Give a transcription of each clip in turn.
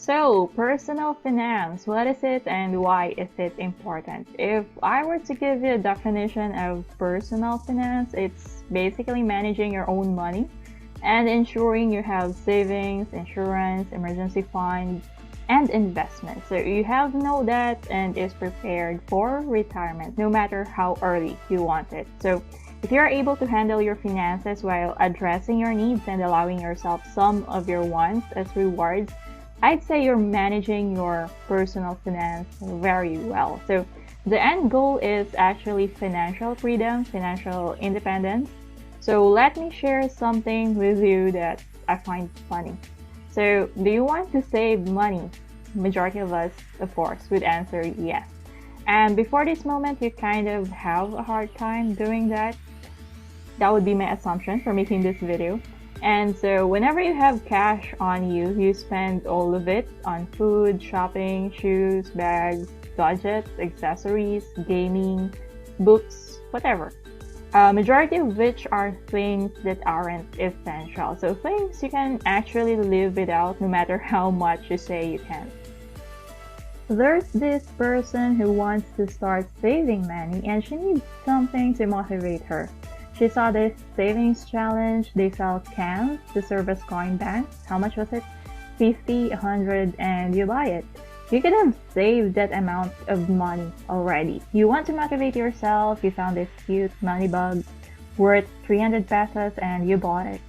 So, personal finance, what is it and why is it important? If I were to give you a definition of personal finance, it's basically managing your own money and ensuring you have savings, insurance, emergency fund, and investment. So you have no debt and is prepared for retirement no matter how early you want it. So if you're able to handle your finances while addressing your needs and allowing yourself some of your wants as rewards, I'd say you're managing your personal finance very well. So the end goal is actually financial freedom, financial independence. So let me share something with you that I find funny. So do you want to save money? Majority of us, of course, would answer yes. And before this moment, you kind of have a hard time doing that. That would be my assumption for making this video. And so whenever you have cash on you, you spend all of it on food, shopping, shoes, bags, gadgets, accessories, gaming, books, whatever. Majority of which are things that aren't essential. So things you can actually live without no matter how much you say you can. There's this person who wants to start saving money and she needs something to motivate her. She saw this savings challenge. They sell cans to serve as coin banks. How much was it? 50, 100, and you buy it. You could have saved that amount of money already. You want to motivate yourself. You found this cute money bug worth 300 pesos and you bought it.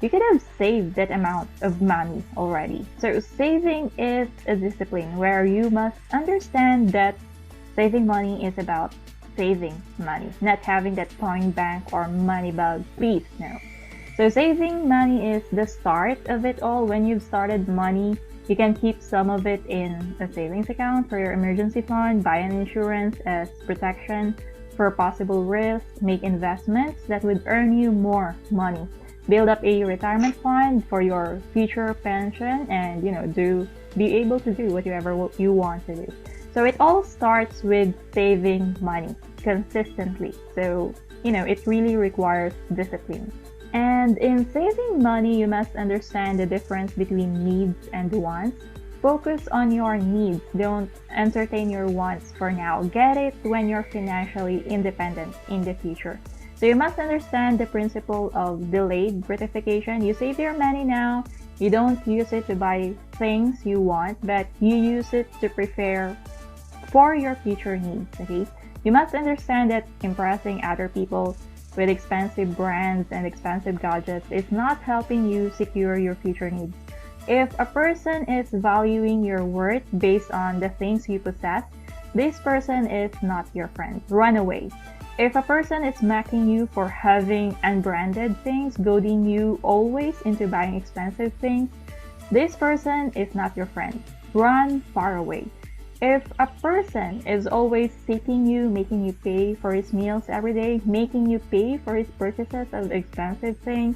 You could have saved that amount of money already. So saving is a discipline where you must understand that saving money is about saving money, not having that coin bank or money bug. Please, no. So saving money is the start of it all. When you've started money, you can keep some of it in a savings account for your emergency fund, buy an insurance as protection for possible risks, make investments that would earn you more money, build up a retirement fund for your future pension, and be able to do whatever you want to do. So it all starts with saving money consistently. So, it really requires discipline. And in saving money, you must understand the difference between needs and wants. Focus on your needs. Don't entertain your wants for now. Get it when you're financially independent in the future. So you must understand the principle of delayed gratification. You save your money now. You don't use it to buy things you want, but you use it to prepare for your future needs, okay? You must understand that impressing other people with expensive brands and expensive gadgets is not helping you secure your future needs. If a person is valuing your worth based on the things you possess, this person is not your friend. Run away. If a person is mocking you for having unbranded things, goading you always into buying expensive things, this person is not your friend. Run far away. If a person is always seeking you, making you pay for his meals every day, making you pay for his purchases of expensive things,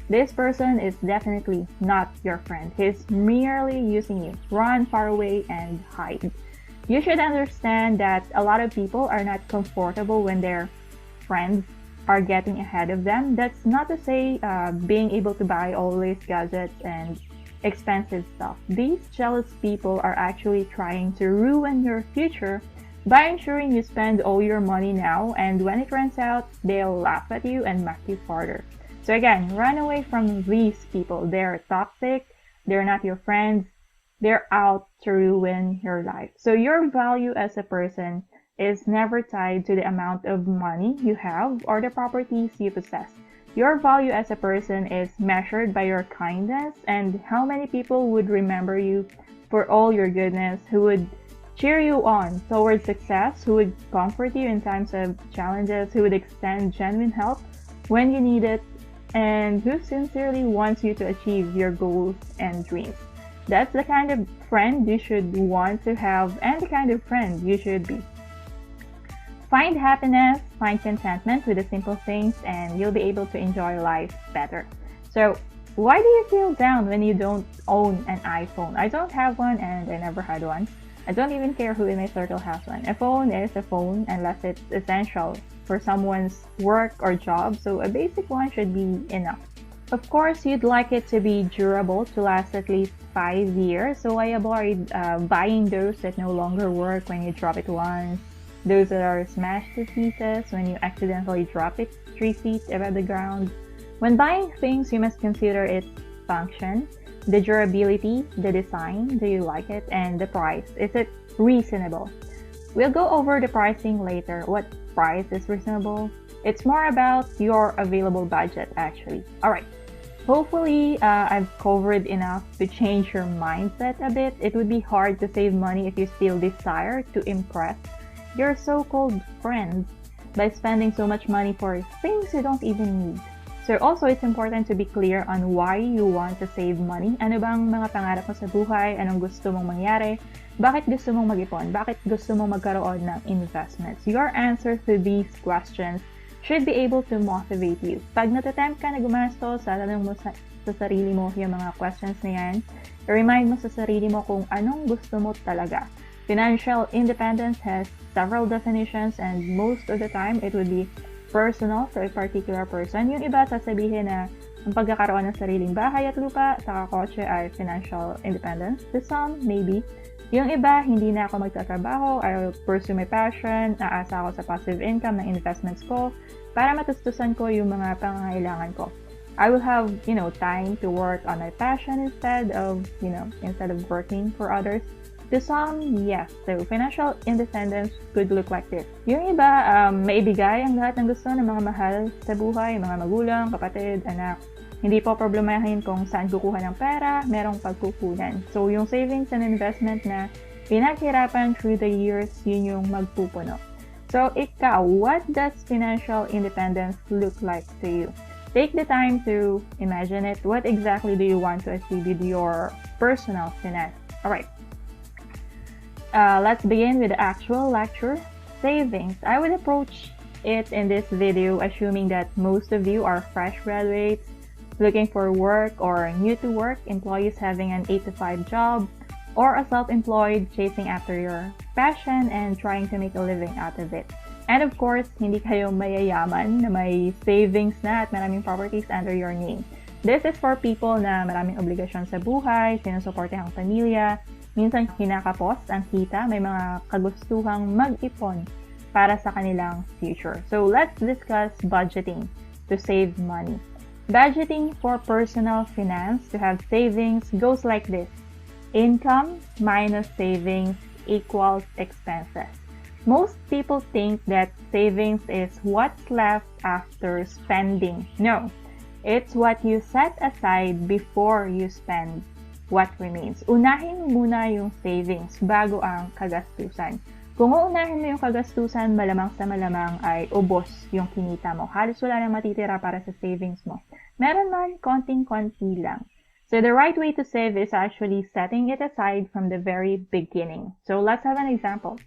this person is definitely not your friend. He's merely using you. Run far away and hide. You should understand that a lot of people are not comfortable when their friends are getting ahead of them. That's not to say being able to buy all these gadgets and expensive stuff. These jealous people are actually trying to ruin your future by ensuring you spend all your money now, and when it runs out, they'll laugh at you and mock you further. So again, run away from these people. They're toxic. They're not your friends. They're out to ruin your life. So your value as a person is never tied to the amount of money you have or the properties you possess. Your value as a person is measured by your kindness and how many people would remember you for all your goodness, who would cheer you on towards success, who would comfort you in times of challenges, who would extend genuine help when you need it, and who sincerely wants you to achieve your goals and dreams. That's the kind of friend you should want to have and the kind of friend you should be. Find happiness, find contentment with the simple things, and you'll be able to enjoy life better. So, why do you feel down when you don't own an iPhone? I don't have one and I never had one. I don't even care who in my circle has one. A phone is a phone unless it's essential for someone's work or job, so a basic one should be enough. Of course, you'd like it to be durable, to last at least 5 years. So I avoid buying those that no longer work when you drop it once, those that are smashed to pieces when you accidentally drop it 3 feet above the ground. When buying things, you must consider its function, the durability, the design, do you like it, and the price. Is it reasonable? We'll go over the pricing later. What price is reasonable? It's more about your available budget, actually. Alright, hopefully I've covered enough to change your mindset a bit. It would be hard to save money if you still desire to impress your so-called friends by spending so much money for things you don't even need. So also, it's important to be clear on why you want to save money. Ano bang mga pangarap mo sa buhay? Anong gusto mong mangyari? Bakit gusto mong mag-ipon? Bakit gusto mong magkaroon ng investments? Your answer to these questions should be able to motivate you. Pag natatempt ka na gumastos, tanong mo sa sarili mo yung mga questions na yan, remind mo sa sarili mo kung anong gusto mo talaga. Financial independence has several definitions and most of the time it would be personal to a particular person. Yung iba sasabihin na ang pagkakaroon ng sariling bahay at lupa sa kotse ay financial independence. To some, maybe. Yung iba, hindi na ako magtatrabaho, I'll pursue my passion, aasa ako sa passive income ng investments ko para matustusan ko yung mga pangangailangan ko. I will have, time to work on my passion instead of working for others. To some, yes. So, financial independence could look like this. Yung iba, maibigay ang lahat ng gusto ng mga mahal sa buhay, mga magulang, kapatid, anak. Hindi po problemahin kung saan kukuha ng pera, merong pagkukunan. So, yung savings and investment na pinaghirapan through the years, yun yung magpupuno. So, ikaw, what does financial independence look like to you? Take the time to imagine it. What exactly do you want to achieve with your personal finance? Alright. Let's begin with the actual lecture. Savings. I would approach it in this video assuming that most of you are fresh graduates looking for work or new to work, employees having an 8-to-5 job, or a self-employed chasing after your passion and trying to make a living out of it. And of course, hindi kayo mayayaman na may savings na at maraming properties under your name. This is for people na maraming obligasyon sa buhay, sinusuportehang pamilya, minsan kinakapos ang kita, may mga kagustuhang mag-ipon para sa kanilang future. So let's discuss budgeting to save money. Budgeting for personal finance to have savings goes like this. Income minus savings equals expenses. Most people think that savings is what's left after spending. No, it's what you set aside before you spend what remains. Unahin mo muna yung savings bago ang kagastusan. Kung uunahin mo yung kagastusan, malamang sa malamang ay ubos yung kinita mo. Halos wala nang matitira para sa savings mo. Meron man, konting-konti lang. So the right way to save is actually setting it aside from the very beginning. So let's have an example.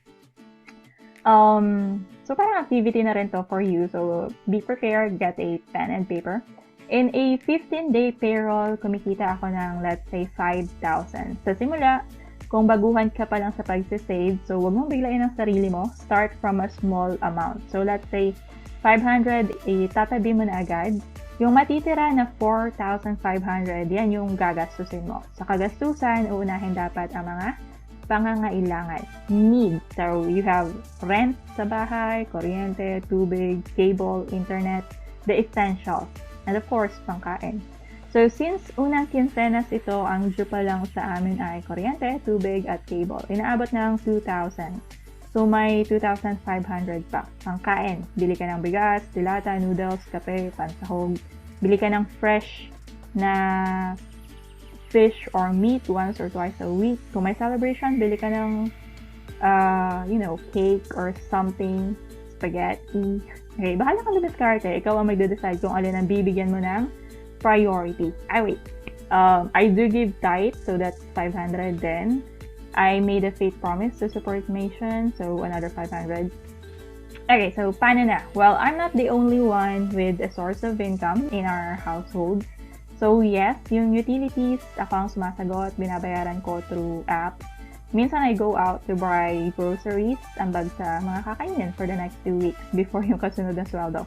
So parang activity na rin to for you. So be prepared, get a pen and paper. In a 15-day payroll, kumikita ako ng, let's say, 5,000. Sa simula, kung baguhan ka pa lang sa pag-save, so huwag mong biglain ang sarili mo. Start from a small amount. So let's say, 500, itatabi mo na agad. Yung matitira na 4,500, yan yung gagastusin mo. Sa kagastusan, uunahin dapat ang mga pangangailangan. Need. So you have rent sa bahay, kuryente, tubig, cable, internet, the essentials. And of course, pangkain. So, since unang kinsenas ito, ang due pa lang sa amin ay kuryente, tubig, at cable. Inaabot ng 2,000. So, may 2,500 pa. Pangkain. Bili ka ng bigas, dilata, noodles, kape, pansahog. Bili ka ng fresh na fish or meat once or twice a week. Kung may celebration, bili ka ng, cake or something, spaghetti. Okay, bahala kang diskarte. Ikaw ang magde-decide kung alin ang bibigyan mo ng priority. I do give tithe, so that's 500 then. I made a faith promise to support mission, so another 500. Okay, so paano na? Well, I'm not the only one with a source of income in our household. So yes, yung utilities, ako ang sumasagot, binabayaran ko through apps. Minsan I go out to buy groceries, ambag sa mga kakainin for the next 2 weeks before yung kasunod na sweldo.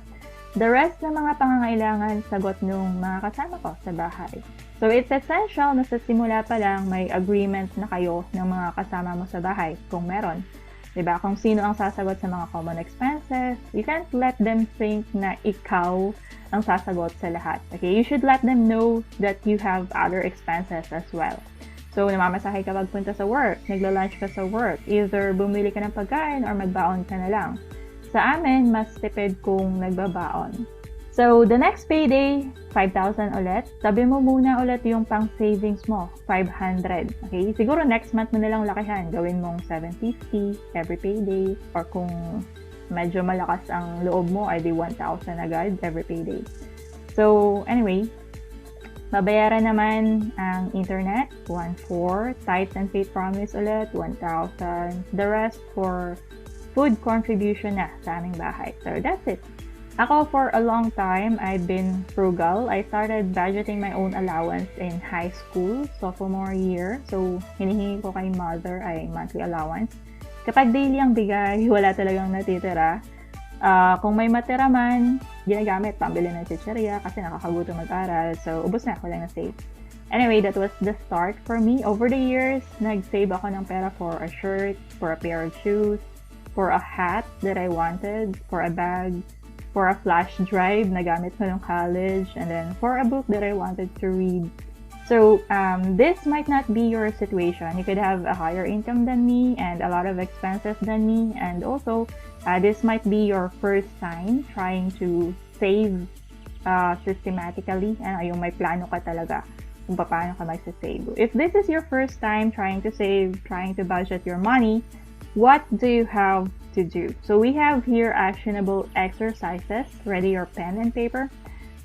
The rest ng mga pangangailangan sagot nung mga kasama ko sa bahay. So it's essential na sa simula pa lang may agreement na kayo ng mga kasama mo sa bahay kung meron. Diba? Kung sino ang sasagot sa mga common expenses, you can't let them think na ikaw ang sasagot sa lahat. Okay? You should let them know that you have other expenses as well. So, namamasahe ka pagpunta sa work, nagla-lunch ka sa work, either bumili ka ng pagkain or magbaon ka na lang. Sa amin, mas tipid kung nagbabaon. So, the next payday, 5,000 ulit. Sabi mo muna ulit yung pang savings mo, 500. Okay? Siguro next month mo nilang lakihan. Gawin mong 750 every payday. Or kung medyo malakas ang loob mo, ay di 1,000 agad every payday. So, anyway, babayaran naman ang internet, 1,400. Tithes and faith promise ulit, 1,000. The rest for food contribution na sa aming bahay. So, that's it. Ako, for a long time, I've been frugal. I started budgeting my own allowance in high school, sophomore year. So, hinihingi ko kay mother ay monthly allowance. Kapag daily ang bigay, wala talagang natitira. Kung may matira man, ginagamit, pambili ng chicheria kasi nakakagutom mag-aral. So, ubos na, wala na save. Anyway, that was the start for me. Over the years, nag-save ako ng pera for a shirt, for a pair of shoes, for a hat that I wanted, for a bag, for a flash drive na gamit ko nung college, and then for a book that I wanted to read. So, this might not be your situation. You could have a higher income than me and a lot of expenses than me, and also, this might be your first time trying to save systematically, yung may plano ka talaga kung paano ka mag-save. If this is your first time trying to save, trying to budget your money, what do you have to do? So we have here actionable exercises. Ready your pen and paper.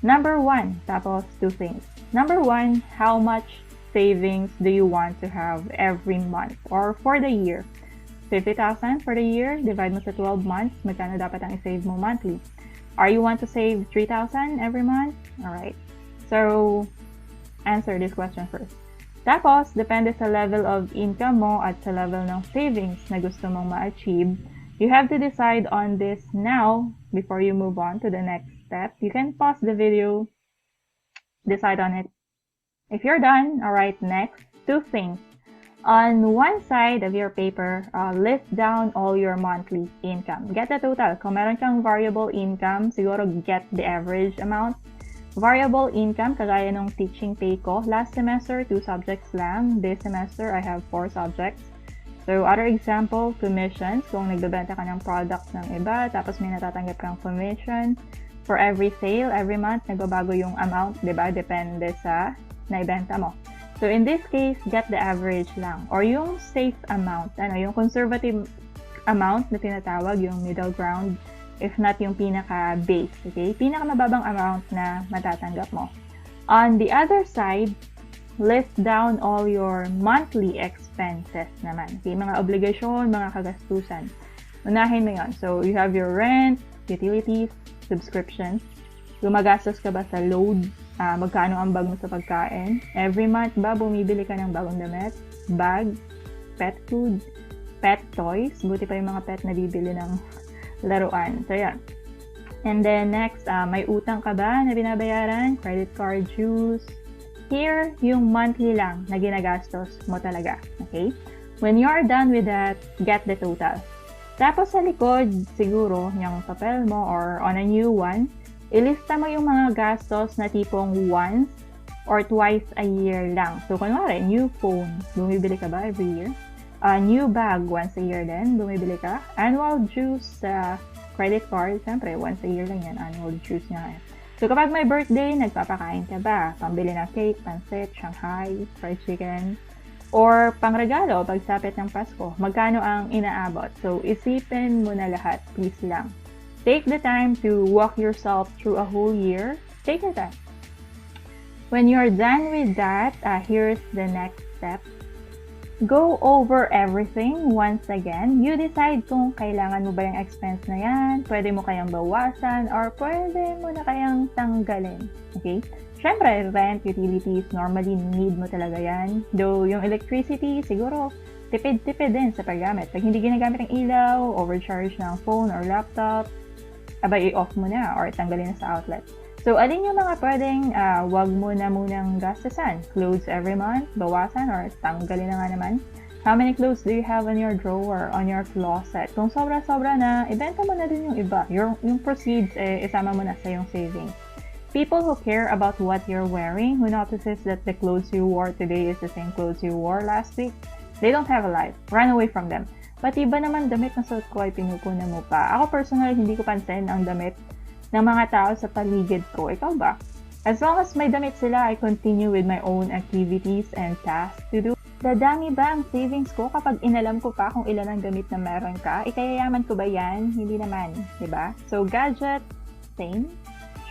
Number 1, tapos 2 things. Number 1, how much savings do you want to have every month or for the year? 50,000 for the year, divide mo sa 12 months, magkano dapat ang i-save mo monthly? Or you want to save 3,000 every month? Alright. So, answer this question first. Tapos, depende sa level of income mo at sa level ng savings na gusto mong ma-achieve, you have to decide on this now before you move on to the next step. You can pause the video, decide on it. If you're done, alright, next, 2 things. On one side of your paper, list down all your monthly income. Get the total. Kung meron kang variable income, siguro get the average amount. Variable income, kagaya nung teaching pay ko. Last semester, 2 subjects lang. This semester, I have 4 subjects. So, other example, commissions. Kung nagbebenta ka ng products ng iba, tapos may natatanggap kang commission. For every sale, every month, nagbabago yung amount, diba? Depende sa naibenta mo. So, in this case, get the average lang. Or yung safe amount. Yung conservative amount na tinatawag, yung middle ground. If not yung pinaka-base, okay? Pinaka-mababang amount na matatanggap mo. On the other side, list down all your monthly expenses naman. Okay? Mga obligasyon, mga kagastusan. Unahin mo yun. So, you have your rent, utilities, subscriptions. Gumagastos ka ba sa load? Magkano ang bag mo sa pagkain? Every month ba bumibili ka ng bagong damit? Bag? Pet food? Pet toys? Buti pa yung mga pet na bibili ng laruan. So, yan. And then, next, may utang ka ba na binabayaran? Credit card, dues. Here, yung monthly lang na ginagastos mo talaga. Okay? When you are done with that, get the total. Tapos sa likod, siguro, yung papel mo or on a new one, ilista mo yung mga gastos na tipong once or twice a year lang. So, kunwari, new phone, bumibili ka ba every year? New bag, once a year din, bumibili ka. Annual dues sa credit card, siyempre, once a year lang yan, annual dues nga. So, kapag may birthday, nagpapakain ka ba? Pambili ng cake, pancit, Shanghai, fried chicken, or pangregalo, pagsapit ng Pasko, magkano ang inaabot? So, isipin mo na lahat, please lang. Take the time to walk yourself through a whole year. Take your time. When you're done with that, here's the next step. Go over everything once again. You decide kung kailangan mo ba yung expense na yan, pwede mo kayang bawasan, or pwede mo na kayang tanggalin. Okay? Siyempre, rent, utilities, normally need mo talaga yan. Though, yung electricity, siguro, tipid-tipid din sa paggamit. Pag hindi ginagamit ng ilaw, overcharge ng phone or laptop, abay i-off mo na or tanggalin na sa outlet. So, alin yung mga pwedeng wag mo na munang gastusan? Clothes every month, bawasan, or tanggalin na nga naman? How many clothes do you have on your drawer, on your closet? Kung sobra-sobra na, ibenta mo na din yung iba. Yung proceeds, isama mo na sa yung savings. People who care about what you're wearing, who notices that the clothes you wore today is the same clothes you wore last week, they don't have a life. Run away from them. Pati ba naman damit na suot ko ay pinupuna mo pa? Ako personally, hindi ko pansin ang damit ng mga tao sa paligid ko. Ikaw ba? As long as may damit sila, I continue with my own activities and tasks to do. Dadami ba ang savings ko kapag inalam ko pa kung ilan ang damit na meron ka? Ikayayaman ko ba yan? Hindi naman, di ba? So, gadget, same.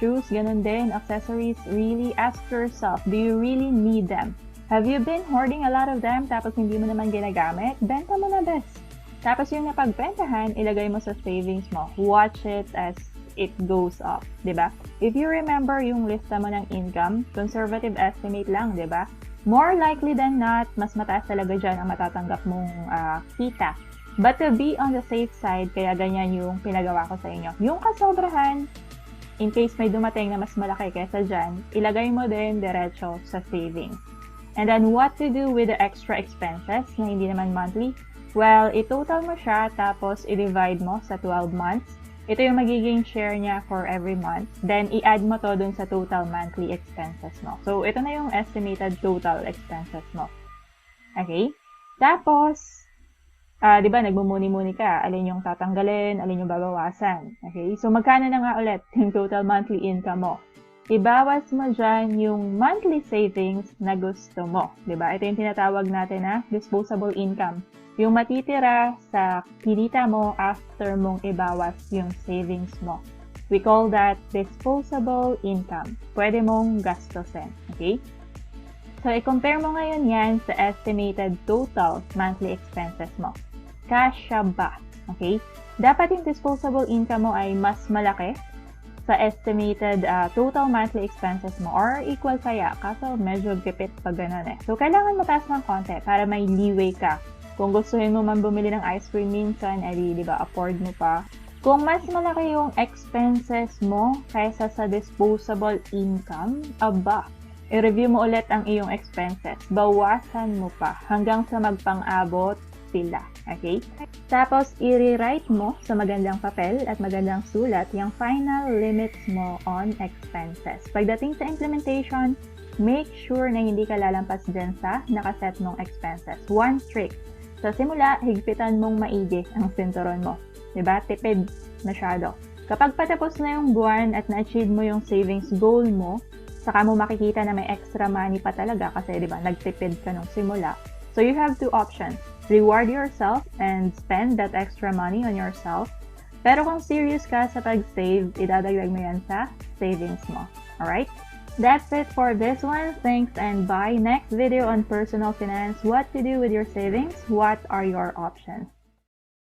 Shoes, ganun din. Accessories, really ask yourself, do you really need them? Have you been hoarding a lot of them tapos hindi mo naman ginagamit? Benta mo na best. Tapos yung napagbentahan, ilagay mo sa savings mo. Watch it as it goes up, di ba? If you remember yung lista mo ng income, conservative estimate lang, di ba? More likely than not, mas mataas talaga dyan ang matatanggap mong kita. But to be on the safe side, kaya ganyan yung pinagawa ko sa inyo. Yung kasobrahan, in case may dumating na mas malaki kaysa dyan, ilagay mo din diretso sa savings. And then what to do with the extra expenses na hindi naman monthly? Well, i-total mo siya tapos i-divide mo sa 12 months. Ito yung magiging share niya for every month. Then, i-add mo to dun sa total monthly expenses mo. So, ito na yung estimated total expenses mo. Okay? Tapos, di ba, nagmumuni-muni ka. Alin yung tatanggalin, alin yung babawasan. Okay? So, magkano na nga ulit yung total monthly income mo? Ibawas mo dyan yung monthly savings na gusto mo. Di ba? Ito yung tinatawag natin na disposable income. Yung matitira sa kinita mo after mong ibawas yung savings mo. We call that disposable income. Pwede mong gastusin. Okay? So, i-compare mo ngayon yan sa estimated total monthly expenses mo. Kasya ba? Okay? Dapat yung disposable income mo ay mas malaki sa estimated total monthly expenses mo or equal kaya. Kaso medyo gipit pag ganun eh. So, kailangan mataas ng konti para may leeway ka. Kung gustuhin mo man bumili ng ice cream minsan, di ba, afford mo pa. Kung mas malaki yung expenses mo kaysa sa disposable income, i-review mo ulit ang iyong expenses. Bawasan mo pa hanggang sa magpang-abot sila. Okay? Tapos, i-rewrite mo sa magandang papel at magandang sulat yung final limits mo on expenses. Pagdating sa implementation, make sure na hindi ka lalampas din sa nakaset mong expenses. One trick. Sa simula, higpitan mong maigi ang sinturon mo. Diba? Tipid masyado. Kapag patapos na yung buwan at na-achieve mo yung savings goal mo, saka mo makikita na may extra money pa talaga kasi diba, nagtipid ka nung simula. So you have two options. Reward yourself and spend that extra money on yourself. Pero kung serious ka sa pag-save, idadagdag mo yan sa savings mo. Alright? That's it for this one. Thanks and bye. Next video on personal finance. What to do with your savings? What are your options?